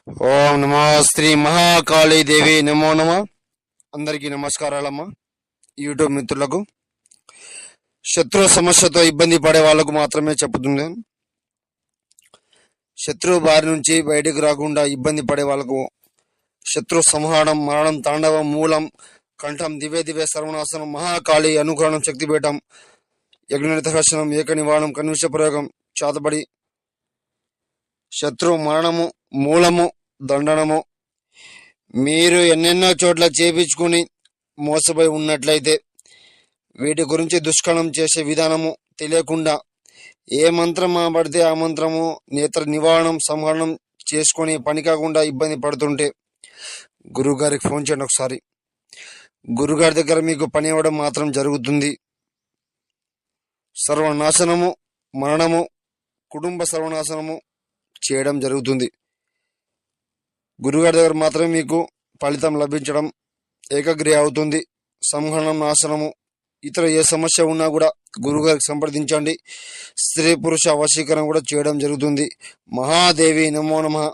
ఓం నమో శ్రీ మహాకాళీ దేవి నమో నమ. అందరికీ నమస్కారాలమ్మా. యూట్యూబ్ మిత్రులకు, శత్రు సమస్యతో ఇబ్బంది పడే వాళ్ళకు మాత్రమే చెప్పుతుంది. శత్రు బారి నుంచి బయటకు రాకుండా ఇబ్బంది పడే వాళ్ళకు శత్రు సంహారం, మరణం, తాండవం, మూలం, కంఠం, దివే సర్వనాశనం, మహాకాళి అనుగ్రహణం, శక్తిపీఠం, యజ్ఞనితహర్షణం, ఏక నివారణం, కన్విష ప్రయోగం, చాతబడి, శత్రు మరణము, మూలము, దండనము. మీరు ఎన్నెన్నో చోట్ల చేపించుకుని మోసపోయి ఉన్నట్లయితే వీటి గురించి దుష్కరణం చేసే విధానము తెలియకుండా ఏ మంత్రం పడితే ఆ మంత్రము నేత్ర నివారణం, సంహరణం చేసుకొని పని కాకుండా ఇబ్బంది పడుతుంటే గురుగారికి ఫోన్ చేయండి ఒకసారి. గురుగారి దగ్గర మీకు పని అవ్వడం మాత్రం జరుగుతుంది. సర్వనాశనము, మరణము, కుటుంబ సర్వనాశనము చేయడం జరుగుతుంది. గురుగారి దగ్గర మాత్రమే మీకు ఫలితం లభించడం ఏకగ్రీవ అవుతుంది. సంహరణం, నాశనము, ఇతర ఏ సమస్య ఉన్నా కూడా గురుగారికి సంప్రదించండి. స్త్రీ పురుష వశీకరణ కూడా చేయడం జరుగుతుంది. మహాదేవి నమో నమః.